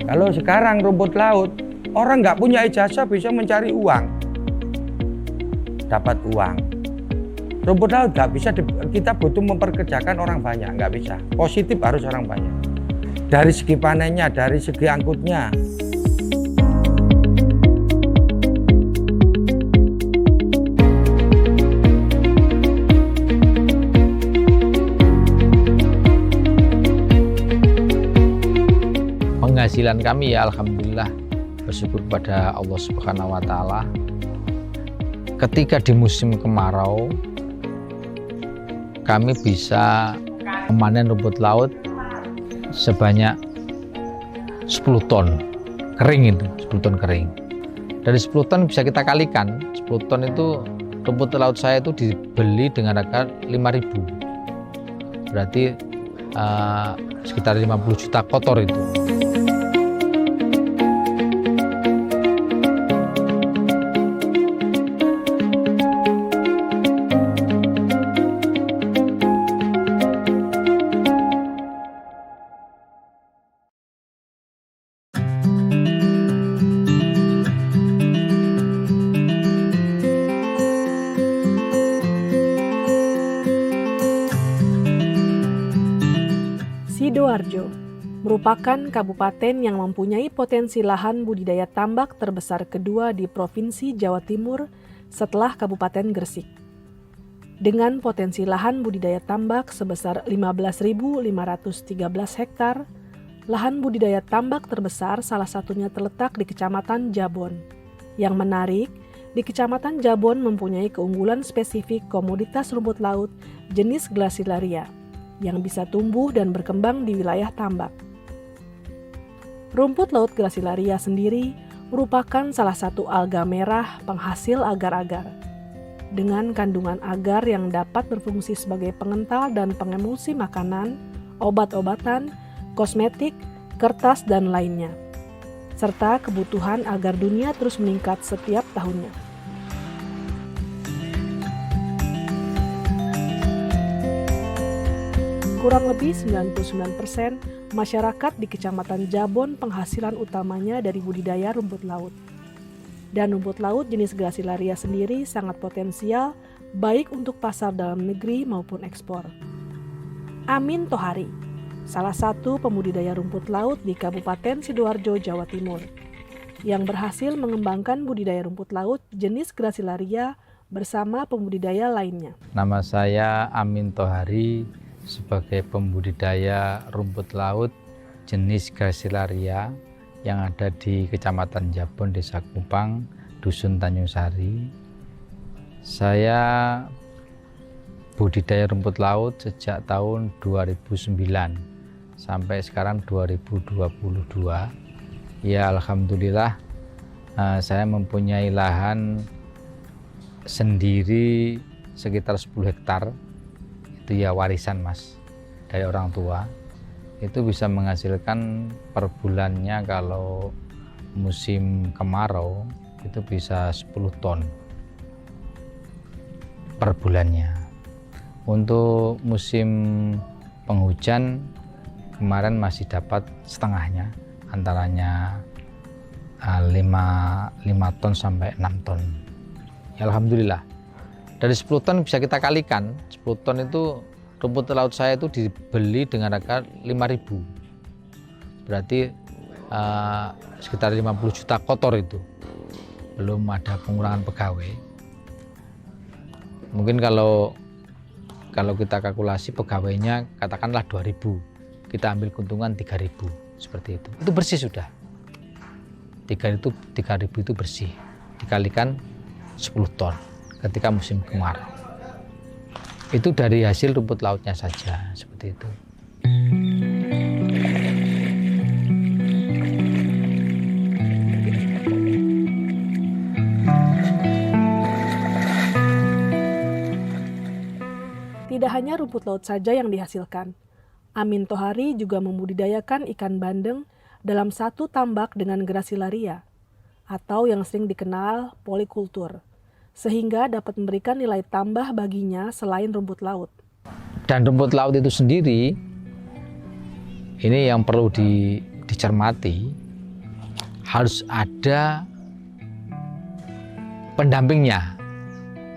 Kalau sekarang rumput laut, orang nggak punya ijazah bisa mencari uang, dapat uang. Rumput laut nggak bisa, kita butuh memperkerjakan orang banyak, nggak bisa. Positif harus orang banyak. Dari segi panennya, dari segi angkutnya. Penghasilan kami ya alhamdulillah, bersyukur kepada Allah Subhanahu wa taala. Ketika di musim kemarau kami bisa memanen rumput laut sebanyak 10 ton kering, itu 10 ton kering. Dari 10 ton bisa kita kalikan, 10 ton itu rumput laut saya itu dibeli dengan harga 5.000, berarti sekitar 50 juta kotor itu. Sidoarjo merupakan kabupaten yang mempunyai potensi lahan budidaya tambak terbesar kedua di Provinsi Jawa Timur setelah Kabupaten Gresik. Dengan potensi lahan budidaya tambak sebesar 15.513 hektar, lahan budidaya tambak terbesar salah satunya terletak di Kecamatan Jabon. Yang menarik, di Kecamatan Jabon mempunyai keunggulan spesifik komoditas rumput laut jenis Glacilaria yang bisa tumbuh dan berkembang di wilayah tambak. Rumput laut Glacilaria sendiri merupakan salah satu alga merah penghasil agar-agar. Dengan kandungan agar yang dapat berfungsi sebagai pengental dan pengemulsi makanan, obat-obatan, kosmetik, kertas, dan lainnya. Serta kebutuhan agar dunia terus meningkat setiap tahunnya. Kurang lebih 99% masyarakat di Kecamatan Jabon penghasilan utamanya dari budidaya rumput laut. Dan rumput laut jenis Glacilaria sendiri sangat potensial baik untuk pasar dalam negeri maupun ekspor. Amin Tohari, salah satu pembudidaya rumput laut di Kabupaten Sidoarjo, Jawa Timur, yang berhasil mengembangkan budidaya rumput laut jenis Glacilaria bersama pembudidaya lainnya. Nama saya Amin Tohari, sebagai pembudidaya rumput laut jenis Glacilaria yang ada di Kecamatan Jabon, Desa Kupang, Dusun Tanjung Sari. Saya budidaya rumput laut sejak tahun 2009 sampai sekarang 2022. Ya alhamdulillah, saya mempunyai lahan sendiri sekitar 10 hektar. Itu ya warisan mas dari orang tua. Itu bisa menghasilkan per bulannya kalau musim kemarau itu bisa 10 ton per bulannya. Untuk musim penghujan kemarin masih dapat setengahnya, antaranya 5 ton sampai 6 ton. Ya, alhamdulillah. Dari 10 ton bisa kita kalikan, 10 ton itu rumput laut saya itu dibeli dengan harga 5.000, berarti sekitar 50 juta kotor itu, belum ada pengurangan pegawai. Mungkin kalau kita kalkulasi pegawainya katakanlah 2.000, kita ambil keuntungan 3.000, seperti itu bersih sudah. 3.000 itu bersih, dikalikan 10 ton ketika musim kemarau. Itu dari hasil rumput lautnya saja, seperti itu. Tidak hanya rumput laut saja yang dihasilkan, Amin Tohari juga membudidayakan ikan bandeng dalam satu tambak dengan Glacilaria, atau yang sering dikenal polikultur, sehingga dapat memberikan nilai tambah baginya selain rumput laut. Dan rumput laut itu sendiri, ini yang perlu dicermati, harus ada pendampingnya,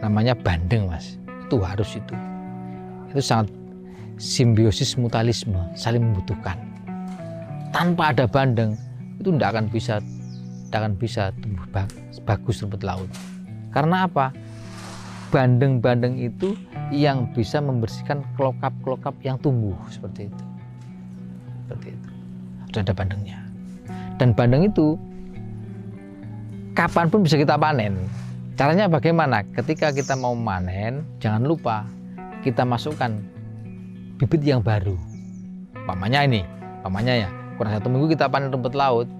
namanya bandeng, Mas. Itu harus itu sangat simbiosis mutualisme, saling membutuhkan. Tanpa ada bandeng itu tidak akan bisa tumbuh bagus rumput laut. Karena apa? Bandeng-bandeng itu yang bisa membersihkan kelokap-kelokap yang tumbuh seperti itu. Harus ada bandengnya. Dan bandeng itu kapanpun bisa kita panen. Caranya bagaimana? Ketika kita mau panen, jangan lupa kita masukkan bibit yang baru. Pamannya ya, kurang 1 minggu kita panen rumput laut,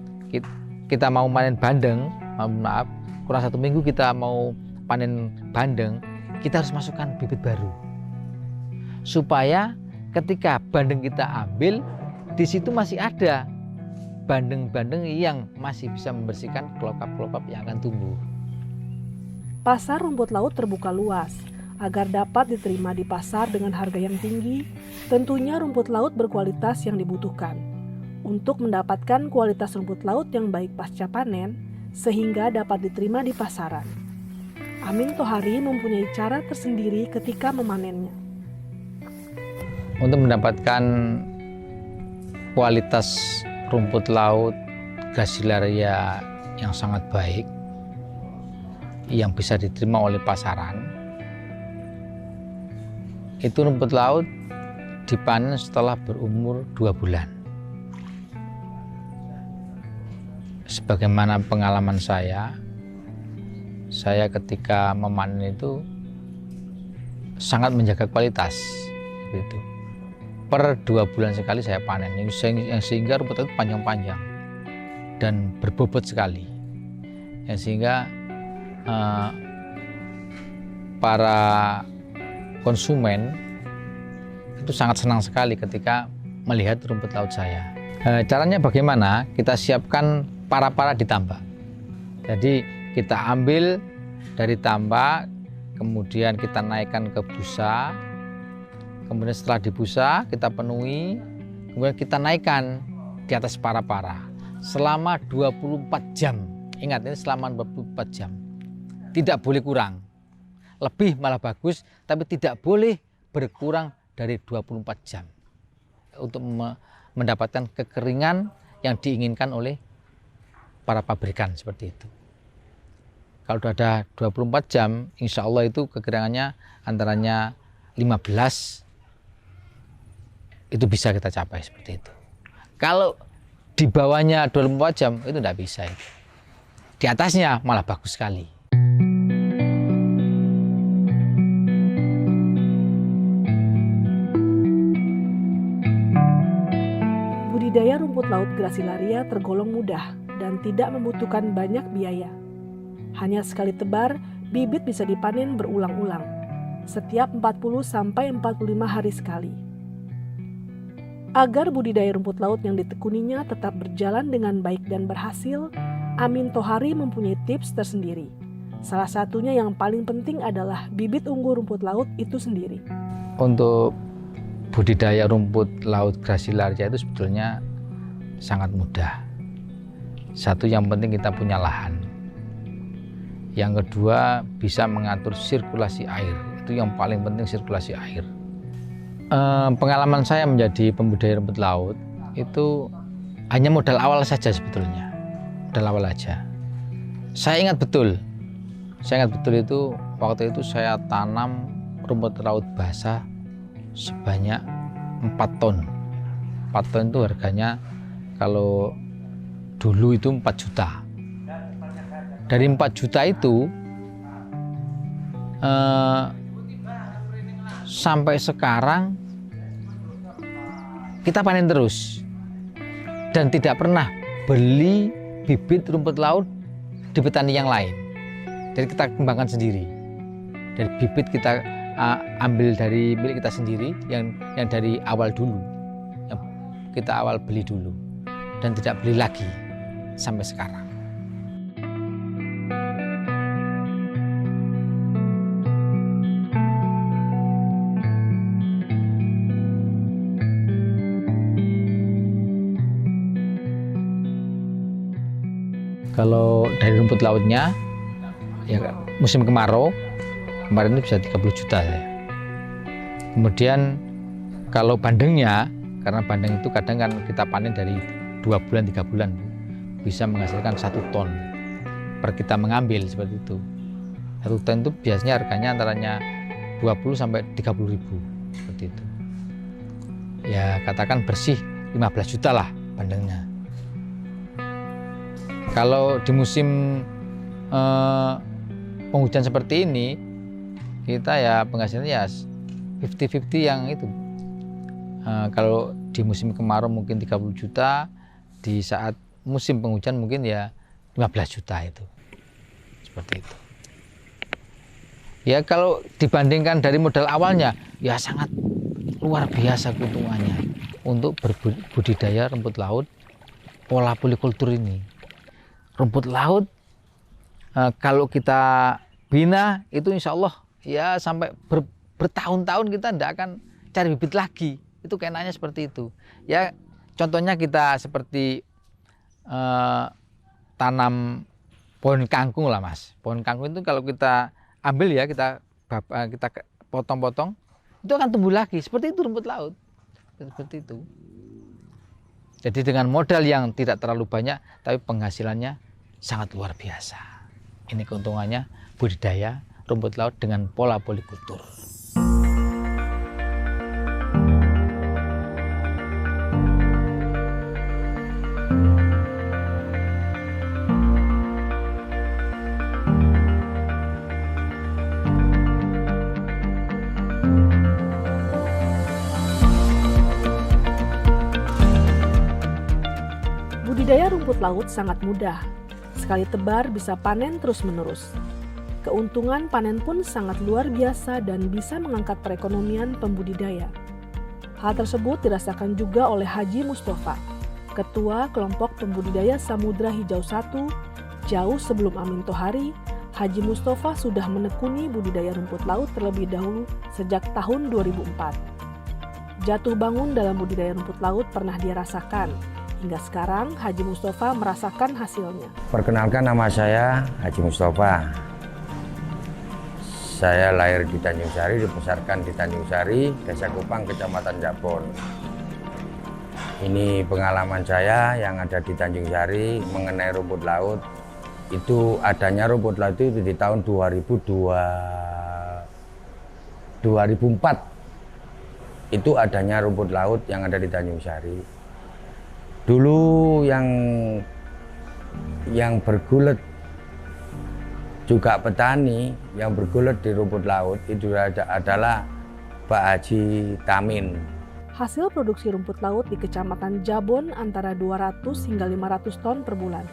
kita mau panen bandeng, kurang 1 minggu kita mau panen bandeng, kita harus masukkan bibit baru. Supaya ketika bandeng kita ambil, di situ masih ada bandeng-bandeng yang masih bisa membersihkan kelokap-kelokap yang akan tumbuh. Pasar rumput laut terbuka luas. Agar dapat diterima di pasar dengan harga yang tinggi, tentunya rumput laut berkualitas yang dibutuhkan. Untuk mendapatkan kualitas rumput laut yang baik pasca panen, sehingga dapat diterima di pasaran. Amin Tohari mempunyai cara tersendiri ketika memanennya. Untuk mendapatkan kualitas rumput laut Gracilaria yang sangat baik, yang bisa diterima oleh pasaran, itu rumput laut dipanen setelah berumur 2 bulan. Sebagaimana pengalaman saya ketika memanen itu sangat menjaga kualitas. Gitu. Per 2 bulan sekali saya panen, sehingga rumput laut panjang-panjang dan berbobot sekali. Sehingga para konsumen itu sangat senang sekali ketika melihat rumput laut saya. Caranya bagaimana? Kita siapkan para-para di tambak. Jadi kita ambil dari tambak, kemudian kita naikkan ke busa, kemudian setelah di busa kita penuhi, kemudian kita naikkan di atas para-para selama 24 jam. Ingat, ini selama 24 jam. Tidak boleh kurang. Lebih malah bagus, tapi tidak boleh berkurang dari 24 jam untuk mendapatkan kekeringan yang diinginkan oleh para pabrikan seperti itu. Kalau sudah ada 24 jam, insya Allah itu kekeringannya antaranya 15, itu bisa kita capai seperti itu. Kalau di bawahnya 24 jam, itu tidak bisa. Itu. Di atasnya malah bagus sekali. Budidaya rumput laut Gracilaria tergolong mudah dan tidak membutuhkan banyak biaya. Hanya sekali tebar, bibit bisa dipanen berulang-ulang, setiap 40-45 hari sekali. Agar budidaya rumput laut yang ditekuninya tetap berjalan dengan baik dan berhasil, Amin Tohari mempunyai tips tersendiri. Salah satunya yang paling penting adalah bibit unggul rumput laut itu sendiri. Untuk budidaya rumput laut Gracilaria itu sebetulnya sangat mudah. Satu, yang penting kita punya lahan. Yang kedua, bisa mengatur sirkulasi air. Itu yang paling penting, sirkulasi air. Pengalaman saya menjadi pembudidaya rumput laut itu hanya modal awal saja sebetulnya. Modal awal aja. Saya ingat betul itu waktu itu saya tanam rumput laut basah sebanyak 4 ton. 4 ton itu harganya kalau dulu itu 4 juta. Dari 4 juta itu sampai sekarang kita panen terus dan tidak pernah beli bibit rumput laut di petani yang lain. Jadi kita kembangkan sendiri. Dari bibit kita ambil dari milik kita sendiri yang dari awal dulu, yang kita awal beli dulu dan tidak beli lagi sampai sekarang. Kalau dari rumput lautnya, ya musim kemarau, kemarin itu bisa 30 juta ya. Kemudian kalau bandengnya, karena bandeng itu kadang kan kita panen dari 2 bulan, 3 bulan, bisa menghasilkan 1 ton per kita mengambil seperti itu. 1 ton itu biasanya harganya antaranya 20 sampai 30 ribu seperti itu. Ya katakan bersih 15 juta lah bandengnya. Kalau di musim penghujan seperti ini, kita ya penghasilannya ya 50-50 yang itu. Kalau di musim kemarau mungkin 30 juta, di saat musim penghujan mungkin ya 15 juta itu. Seperti itu. Ya kalau dibandingkan dari modal awalnya, ya sangat luar biasa keuntungannya untuk berbudidaya rumput laut pola polikultur ini. Rumput laut kalau kita bina itu insya Allah ya sampai bertahun-tahun kita tidak akan cari bibit lagi. Itu kayaknya seperti itu. Ya contohnya kita seperti tanam pohon kangkung lah Mas. Pohon kangkung itu kalau kita ambil ya kita potong-potong itu akan tumbuh lagi. Seperti itu rumput laut. Seperti itu. Jadi dengan modal yang tidak terlalu banyak tapi penghasilannya sangat luar biasa. Ini keuntungannya budidaya rumput laut dengan pola polikultur. Budidaya rumput laut sangat mudah. Sekali tebar bisa panen terus-menerus. Keuntungan panen pun sangat luar biasa dan bisa mengangkat perekonomian pembudidaya. Hal tersebut dirasakan juga oleh Haji Mustafa, Ketua Kelompok Pembudidaya Samudra Hijau 1. Jauh sebelum Amin Tohari, Haji Mustafa sudah menekuni budidaya rumput laut terlebih dahulu sejak tahun 2004. Jatuh bangun dalam budidaya rumput laut pernah dia rasakan. Hingga sekarang Haji Mustafa merasakan hasilnya. Perkenalkan, nama saya Haji Mustafa. Saya lahir di Tanjung Sari, dibesarkan di Tanjung Sari, Desa Kupang, Kecamatan Jabon. Ini pengalaman saya yang ada di Tanjung Sari mengenai rumput laut. Itu adanya rumput laut itu di tahun 2004. Itu adanya rumput laut yang ada di Tanjung Sari. Dulu yang bergulat juga petani yang bergulat di rumput laut itu adalah Pak Haji Tamin. Hasil produksi rumput laut di Kecamatan Jabon antara 200 hingga 500 ton per bulan.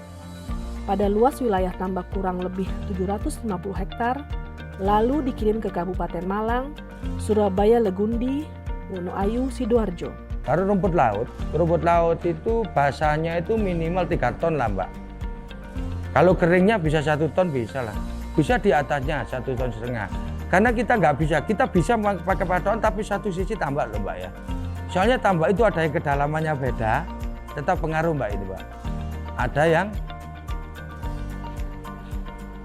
Pada luas wilayah tambak kurang lebih 750 hektar, lalu dikirim ke Kabupaten Malang, Surabaya Legundi, Wonoayu, Sidoarjo. Kalau rumput laut itu basahnya itu minimal 3 ton lah Mbak. Kalau keringnya bisa 1 ton bisa lah. Bisa di atasnya 1,5 ton. Karena kita nggak bisa, kita bisa pakai paduan tapi satu sisi tambak loh Mbak ya. Soalnya tambak itu ada yang kedalamannya beda, tetap pengaruh Mbak itu Mbak. Ada yang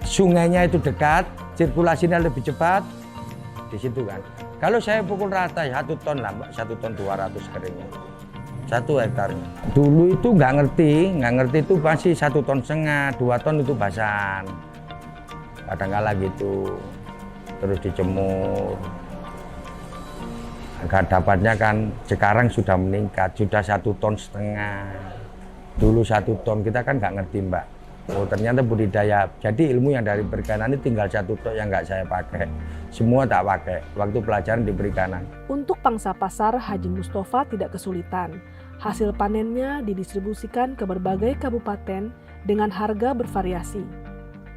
sungainya itu dekat, sirkulasinya lebih cepat, di situ kan. Kalau saya pukul rata ya 1 ton lah Mbak, 1 ton 200 keringnya, 1 hektarnya. Dulu itu nggak ngerti itu masih 1,5 ton, 2 ton itu basan. Kadang-kala gitu, terus dijemur. Agak dapatnya kan sekarang sudah meningkat, sudah 1,5 ton. Dulu 1 ton kita kan nggak ngerti Mbak. Oh ternyata budidaya, jadi ilmu yang dari perikanan ini tinggal 1 ton yang nggak saya pakai. Semua tak pakai, waktu pelajaran di perikanan. Untuk pangsa pasar, Haji Mustafa tidak kesulitan. Hasil panennya didistribusikan ke berbagai kabupaten dengan harga bervariasi.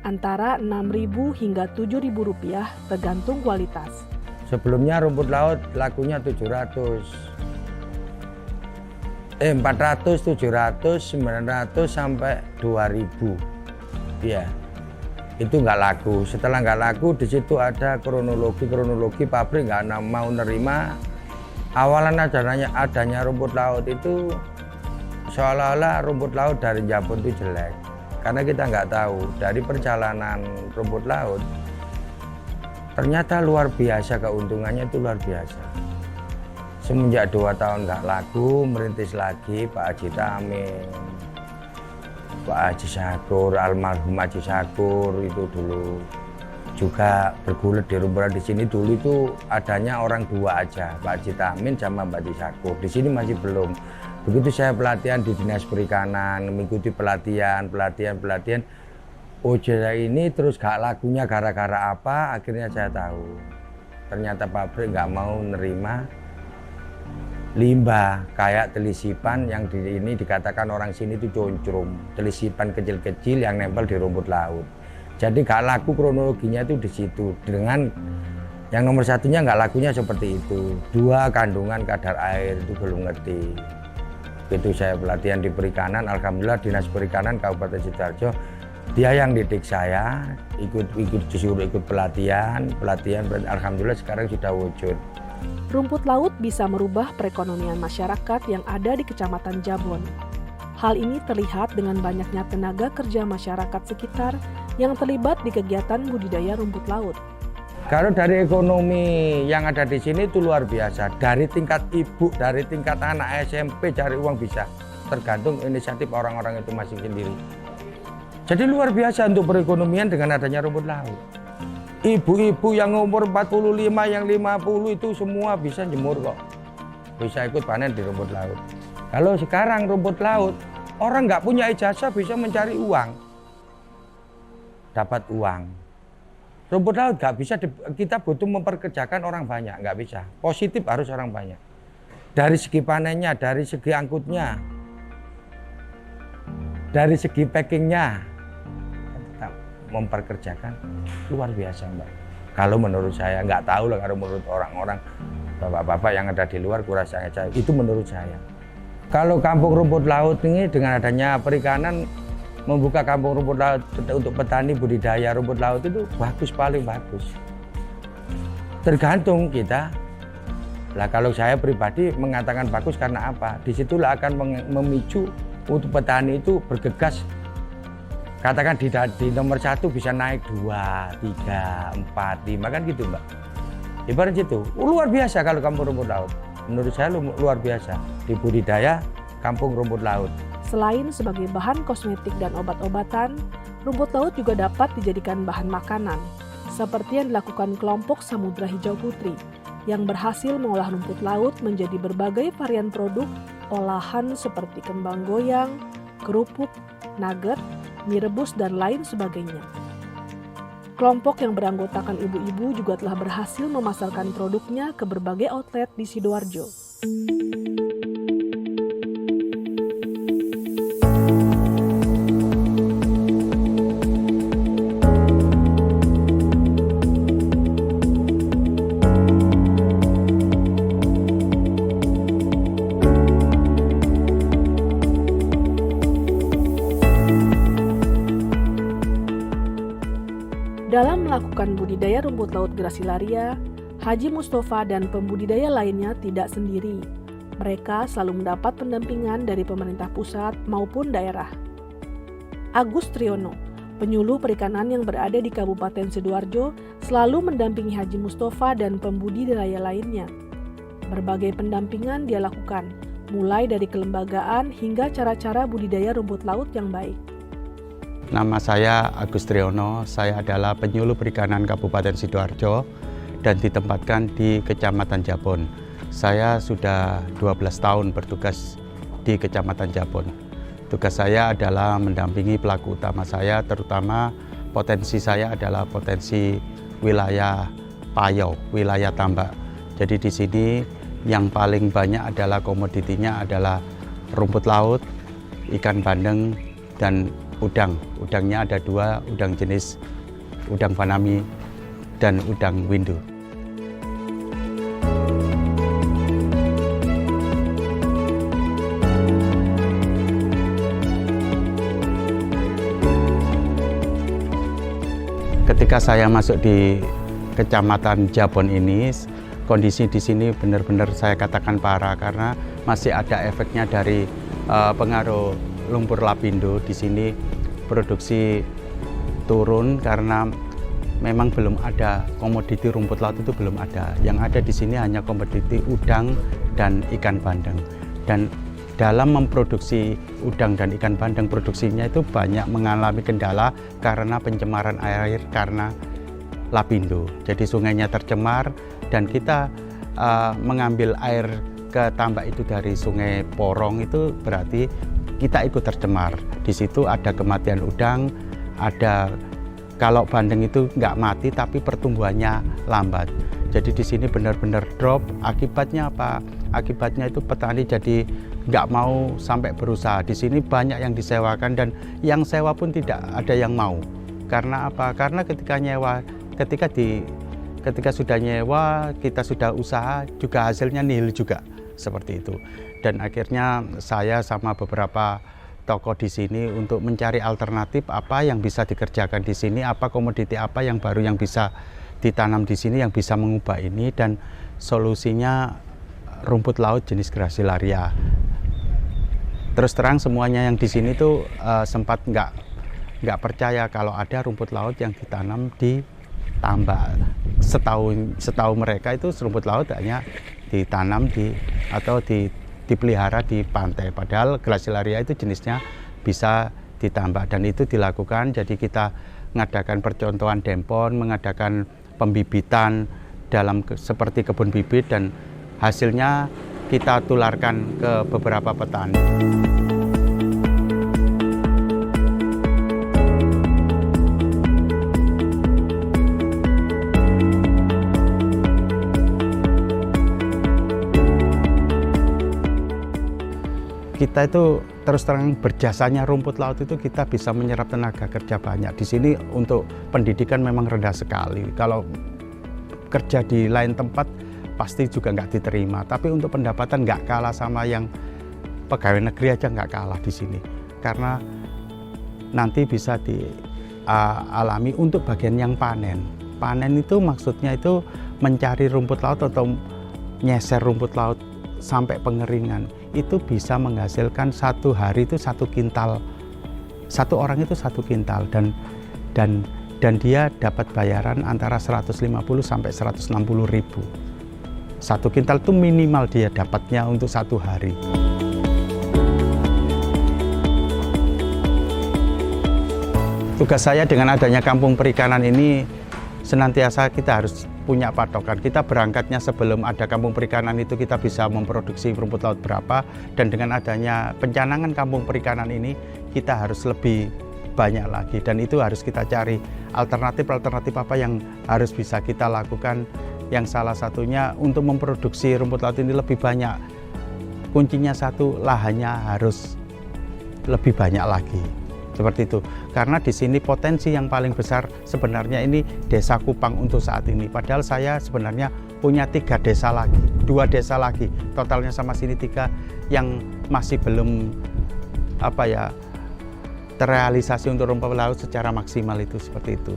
Antara Rp6.000 hingga Rp7.000 tergantung kualitas. Sebelumnya rumput laut lakunya 400, 700, 900 sampai 2.000. Iya. Itu nggak laku. Setelah nggak laku, di situ ada kronologi pabrik nggak mau nerima. Awalan adanya rumput laut itu seolah-olah rumput laut dari Jabon itu jelek. karena kita nggak tahu dari perjalanan rumput laut ternyata luar biasa, keuntungannya itu luar biasa. Semenjak 2 tahun nggak laku, merintis lagi Pak Haji Tamin, Pak Haji Syakur, almarhum Haji Syakur itu dulu juga bergulir di rumput laut. Di sini dulu itu adanya orang 2 aja, Pak Haji Tamin sama Pak Haji Syakur. Di sini masih belum. Begitu saya pelatihan di Dinas Perikanan, mengikuti pelatihan. OJK ini terus gak lakunya gara-gara apa, akhirnya saya tahu. Ternyata pabrik nggak mau nerima limbah kayak telisipan yang di ini dikatakan orang sini itu concrum, telisipan kecil-kecil yang nempel di rumput laut. Jadi gak laku kronologinya itu di situ. Dengan yang nomor satunya nggak lakunya seperti itu. 2, kandungan kadar air itu belum ngerti. Begitu saya pelatihan di perikanan, alhamdulillah Dinas Perikanan Kabupaten Sidoarjo dia yang didik saya, disuruh ikut pelatihan, alhamdulillah sekarang sudah wujud. Rumput laut bisa merubah perekonomian masyarakat yang ada di Kecamatan Jabon. Hal ini terlihat dengan banyaknya tenaga kerja masyarakat sekitar yang terlibat di kegiatan budidaya rumput laut. Kalau dari ekonomi yang ada di sini itu luar biasa. Dari tingkat ibu, dari tingkat anak SMP cari uang bisa. Tergantung inisiatif orang-orang itu masing sendiri. Jadi luar biasa untuk perekonomian dengan adanya rumput laut. Ibu-ibu yang umur 45, yang 50 itu semua bisa jemur kok. Bisa ikut panen di rumput laut. Kalau sekarang rumput laut, orang nggak punya ijazah bisa mencari uang. Dapat uang. Rumput laut nggak bisa, kita butuh memperkerjakan orang banyak, nggak bisa. Positif harus orang banyak. Dari segi panennya, dari segi angkutnya, dari segi packingnya, memperkerjakan luar biasa Mbak. Kalau menurut saya, nggak tahu lah kalau menurut orang-orang bapak-bapak yang ada di luar kurang saya, itu menurut saya. Kalau kampung rumput laut ini dengan adanya perikanan, membuka kampung rumput laut untuk petani budidaya rumput laut itu bagus, paling bagus. Tergantung kita. Lah kalau saya pribadi mengatakan bagus karena apa? Disitulah akan memicu untuk petani itu bergegas. Katakan di nomor 1 bisa naik 2, 3, 4, 5 kan gitu Mbak. Ibarat itu luar biasa kalau kampung rumput laut. Menurut saya luar biasa di budidaya kampung rumput laut. Selain sebagai bahan kosmetik dan obat-obatan, rumput laut juga dapat dijadikan bahan makanan, seperti yang dilakukan kelompok Samudra Hijau Putri, yang berhasil mengolah rumput laut menjadi berbagai varian produk olahan seperti kembang goyang, kerupuk, nugget, mie rebus, dan lain sebagainya. Kelompok yang beranggotakan ibu-ibu juga telah berhasil memasarkan produknya ke berbagai outlet di Sidoarjo. Dalam melakukan budidaya rumput laut Gracilaria, Haji Mustafa dan pembudidaya lainnya tidak sendiri. Mereka selalu mendapat pendampingan dari pemerintah pusat maupun daerah. Agus Triyono, penyuluh perikanan yang berada di Kabupaten Sidoarjo, selalu mendampingi Haji Mustafa dan pembudidaya lainnya. Berbagai pendampingan dia lakukan, mulai dari kelembagaan hingga cara-cara budidaya rumput laut yang baik. Nama saya Agus Triyono, saya adalah penyuluh perikanan Kabupaten Sidoarjo dan ditempatkan di Kecamatan Jabon. Saya sudah 12 tahun bertugas di Kecamatan Jabon. Tugas saya adalah mendampingi pelaku utama saya, terutama potensi saya adalah potensi wilayah payau, wilayah tambak. Jadi di sini yang paling banyak adalah komoditinya adalah rumput laut, ikan bandeng, dan udang. Udangnya ada 2, udang jenis udang fanami dan udang windu. Ketika saya masuk di Kecamatan Jabon ini, kondisi di sini benar-benar saya katakan parah karena masih ada efeknya dari pengaruh lumpur lapindo di sini. produksi turun karena memang belum ada komoditi rumput laut, itu belum ada. Yang ada di sini hanya komoditi udang dan ikan bandeng. Dan dalam memproduksi udang dan ikan bandeng, produksinya itu banyak mengalami kendala karena pencemaran air karena lapindo. Jadi sungainya tercemar dan kita mengambil air ke tambak itu dari sungai Porong, itu berarti kita ikut tercemar. Di situ ada kematian udang, ada kalau bandeng itu nggak mati tapi pertumbuhannya lambat. Jadi di sini benar-benar drop. Akibatnya apa? Akibatnya itu petani jadi nggak mau sampai berusaha. Di sini banyak yang disewakan dan yang sewa pun tidak ada yang mau. Karena apa? Karena ketika nyewa, ketika sudah nyewa, kita sudah usaha juga hasilnya nihil juga seperti itu. Dan akhirnya saya sama beberapa tokoh di sini untuk mencari alternatif apa yang bisa dikerjakan di sini, apa komoditi apa yang baru yang bisa ditanam di sini yang bisa mengubah ini, dan solusinya rumput laut jenis Gracilaria. Terus terang semuanya yang di sini tuh sempat nggak percaya kalau ada rumput laut yang ditanam di tambak. Setahu mereka itu rumput laut hanya ditanam atau dipelihara di pantai, padahal Gracilaria itu jenisnya bisa ditambak dan itu dilakukan. Jadi kita mengadakan percontohan dempon, mengadakan pembibitan seperti kebun bibit, dan hasilnya kita tularkan ke beberapa petani. Kita itu terus terang berjasanya rumput laut itu kita bisa menyerap tenaga kerja banyak. Di sini untuk pendidikan memang rendah sekali. Kalau kerja di lain tempat pasti juga nggak diterima. Tapi untuk pendapatan nggak kalah sama yang pegawai negeri aja, nggak kalah di sini. Karena nanti bisa dialami untuk bagian yang panen. Panen itu maksudnya itu mencari rumput laut atau nyeser rumput laut sampai pengeringan. Itu bisa menghasilkan satu hari itu 1 kintal, satu orang itu 1 kintal, dan dia dapat bayaran antara 150 sampai 160 ribu. 1 kintal itu minimal dia dapatnya untuk 1 hari. Tugas saya dengan adanya kampung perikanan ini, senantiasa kita harus punya patokan. Kita berangkatnya sebelum ada kampung perikanan itu kita bisa memproduksi rumput laut berapa, dan dengan adanya pencanangan kampung perikanan ini kita harus lebih banyak lagi, dan itu harus kita cari alternatif apa yang harus bisa kita lakukan. Yang salah satunya untuk memproduksi rumput laut ini lebih banyak, kuncinya satu, lahannya harus lebih banyak lagi. Seperti itu, karena di sini potensi yang paling besar sebenarnya ini Desa Kupang untuk saat ini. Padahal saya sebenarnya punya 3 desa lagi, 2 desa lagi, totalnya sama sini 3 yang masih belum terrealisasi untuk rumput laut secara maksimal, itu seperti itu.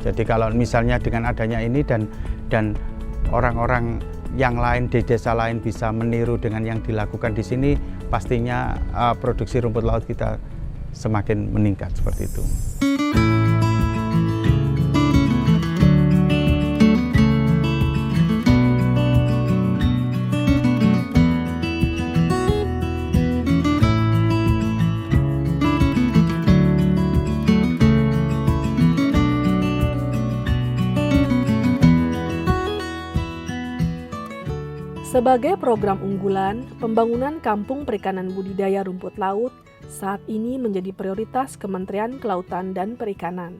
Jadi kalau misalnya dengan adanya ini dan orang-orang yang lain di desa lain bisa meniru dengan yang dilakukan di sini, pastinya produksi rumput laut kita semakin meningkat seperti itu. Sebagai program unggulan, pembangunan kampung perikanan budidaya rumput laut saat ini menjadi prioritas Kementerian Kelautan dan Perikanan.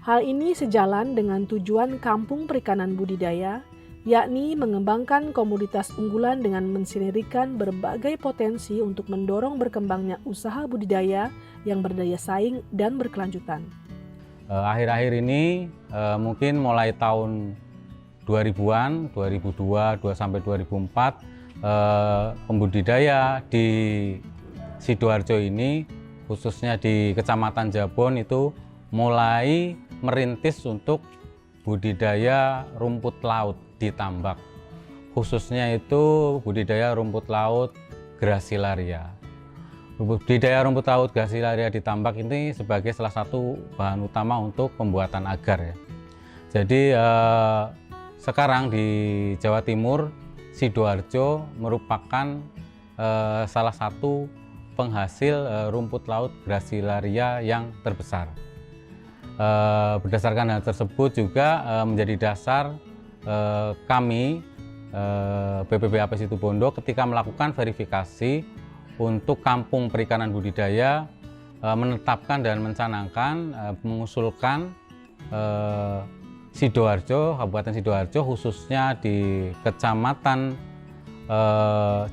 Hal ini sejalan dengan tujuan kampung perikanan budidaya, yakni mengembangkan komoditas unggulan dengan mensinergikan berbagai potensi untuk mendorong berkembangnya usaha budidaya yang berdaya saing dan berkelanjutan. Akhir-akhir ini mungkin mulai tahun 2000-an, 2002 sampai 2004, pembudidaya di Sidoarjo ini, khususnya di Kecamatan Jabon, itu mulai merintis untuk budidaya rumput laut di tambak. Khususnya itu budidaya rumput laut Gracilaria. Budidaya rumput laut Gracilaria di tambak ini sebagai salah satu bahan utama untuk pembuatan agar ya. Jadi sekarang di Jawa Timur, Sidoarjo merupakan salah satu penghasil rumput laut Gracilaria yang terbesar. Berdasarkan hal tersebut juga menjadi dasar kami BPBAP Situbondo ketika melakukan verifikasi untuk kampung perikanan budidaya, menetapkan dan mencanangkan, mengusulkan Sidoarjo, Kabupaten Sidoarjo khususnya di Kecamatan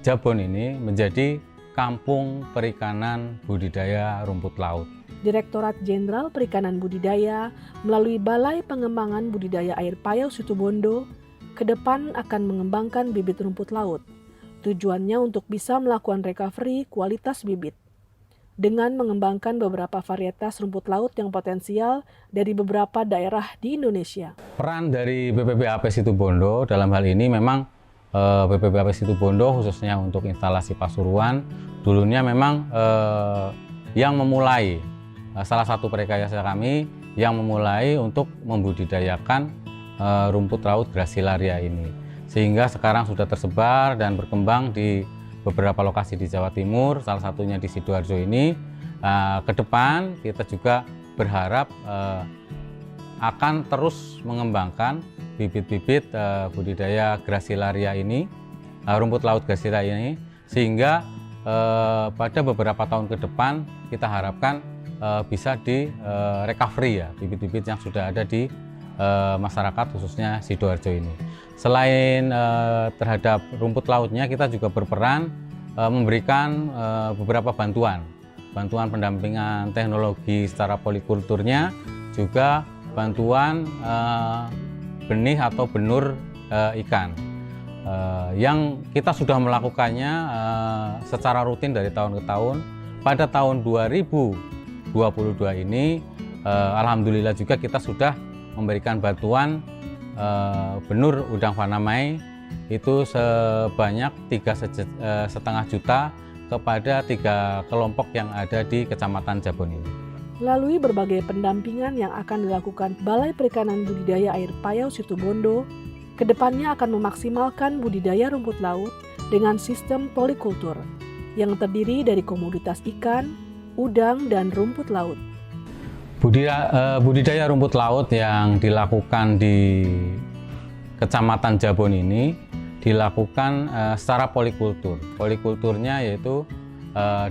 Jabon ini menjadi kampung perikanan budidaya rumput laut. Direktorat Jenderal Perikanan Budidaya melalui Balai Pengembangan Budidaya Air Payau Situbondo ke depan akan mengembangkan bibit rumput laut. Tujuannya untuk bisa melakukan recovery kualitas bibit dengan mengembangkan beberapa varietas rumput laut yang potensial dari beberapa daerah di Indonesia. Peran dari BPBAP Situbondo dalam hal ini memang BPBAP Situbondo khususnya untuk instalasi Pasuruan dulunya memang yang memulai salah satu rekayasa kami yang memulai untuk membudidayakan rumput laut Gracilaria ini, sehingga sekarang sudah tersebar dan berkembang di beberapa lokasi di Jawa Timur, salah satunya di Sidoarjo ini. Ke depan kita juga berharap akan terus mengembangkan bibit-bibit budidaya Gracilaria ini, rumput laut Gracilaria ini, sehingga pada beberapa tahun ke depan kita harapkan bisa di recovery ya bibit-bibit yang sudah ada di masyarakat khususnya Sidoarjo ini. Selain terhadap rumput lautnya, kita juga berperan memberikan beberapa bantuan pendampingan teknologi secara polikulturnya, juga bantuan benih atau benur ikan yang kita sudah melakukannya secara rutin dari tahun ke tahun. Pada tahun 2022 ini alhamdulillah juga kita sudah memberikan bantuan benur udang fanamai itu sebanyak 3,5 juta kepada 3 kelompok yang ada di Kecamatan Jabon ini. Melalui berbagai pendampingan yang akan dilakukan Balai Perikanan Budidaya Air Payau Situbondo, kedepannya akan memaksimalkan budidaya rumput laut dengan sistem polikultur yang terdiri dari komoditas ikan, udang, dan rumput laut. Budidaya rumput laut yang dilakukan di Kecamatan Jabon ini dilakukan secara polikultur. Polikulturnya yaitu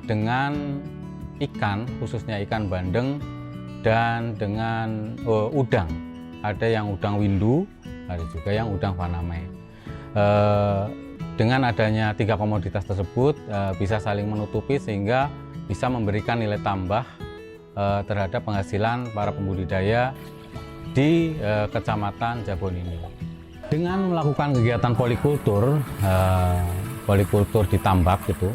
dengan ikan, khususnya ikan bandeng, dan dengan udang. Ada yang udang windu, ada juga yang udang fanamai. Dengan adanya 3 komoditas tersebut bisa saling menutupi sehingga bisa memberikan nilai tambah terhadap penghasilan para pembudidaya di Kecamatan Jabon ini. Dengan melakukan kegiatan polikultur di tambak itu,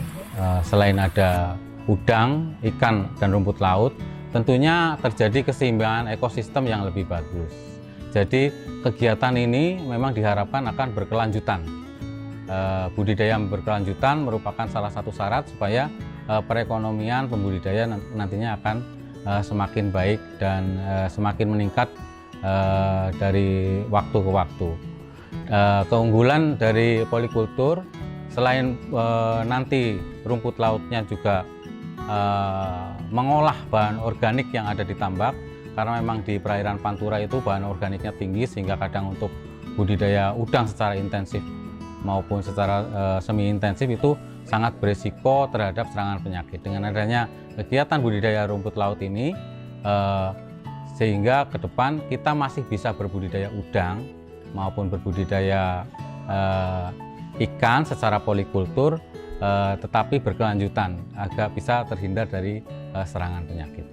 selain ada udang, ikan, dan rumput laut, tentunya terjadi keseimbangan ekosistem yang lebih bagus. Jadi kegiatan ini memang diharapkan akan berkelanjutan. Budidaya berkelanjutan merupakan salah satu syarat supaya perekonomian pembudidaya nantinya akan semakin baik dan semakin meningkat dari waktu ke waktu. Keunggulan dari polikultur selain nanti rumput lautnya juga mengolah bahan organik yang ada di tambak, karena memang di perairan Pantura itu bahan organiknya tinggi sehingga kadang untuk budidaya udang secara intensif maupun secara semi intensif itu sangat berisiko terhadap serangan penyakit. Dengan adanya kegiatan budidaya rumput laut ini sehingga ke depan kita masih bisa berbudidaya udang maupun berbudidaya ikan secara polikultur, tetapi berkelanjutan agar bisa terhindar dari serangan penyakit.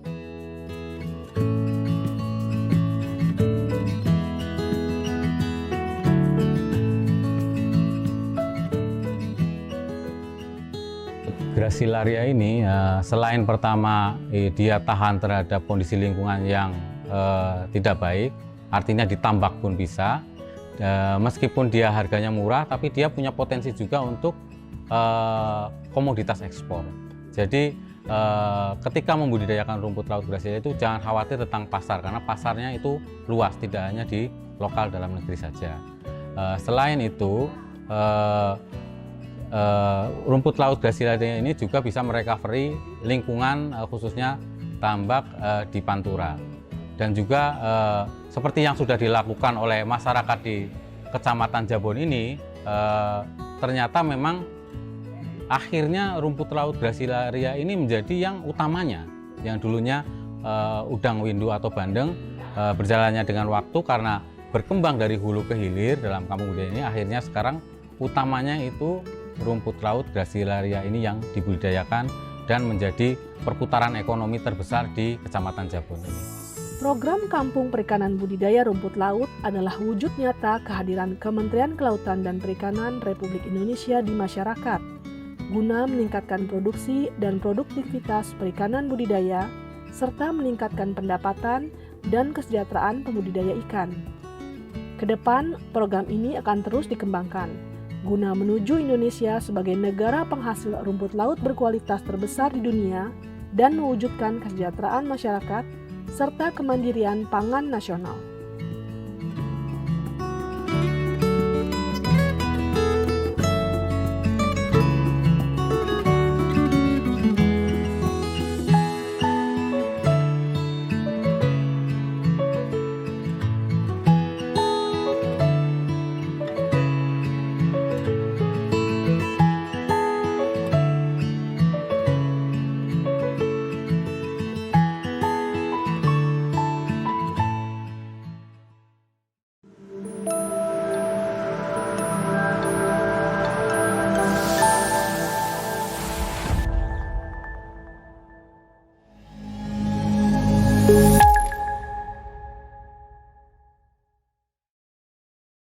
Gracilaria ini selain pertama dia tahan terhadap kondisi lingkungan yang tidak baik, artinya ditambak pun bisa. Meskipun dia harganya murah, tapi dia punya potensi juga untuk komoditas ekspor. Jadi ketika membudidayakan rumput laut grasilia itu jangan khawatir tentang pasar, karena pasarnya itu luas, tidak hanya di lokal dalam negeri saja. Selain itu, rumput laut grasilia ini juga bisa merecovery lingkungan, khususnya tambak di Pantura. Dan juga seperti yang sudah dilakukan oleh masyarakat di Kecamatan Jabon ini, ternyata memang akhirnya rumput laut grasilia ini menjadi yang utamanya. Yang dulunya udang windu atau bandeng, berjalannya dengan waktu karena berkembang dari hulu ke hilir dalam kampung budaya ini, akhirnya sekarang utamanya itu rumput laut grasilia ini yang dibudidayakan dan menjadi perputaran ekonomi terbesar di Kecamatan Jabon ini. Program Kampung Perikanan Budidaya Rumput Laut adalah wujud nyata kehadiran Kementerian Kelautan dan Perikanan Republik Indonesia di masyarakat, guna meningkatkan produksi dan produktivitas perikanan budidaya, serta meningkatkan pendapatan dan kesejahteraan pembudidaya ikan. Kedepan, program ini akan terus dikembangkan, guna menuju Indonesia sebagai negara penghasil rumput laut berkualitas terbesar di dunia dan mewujudkan kesejahteraan masyarakat serta kemandirian pangan nasional.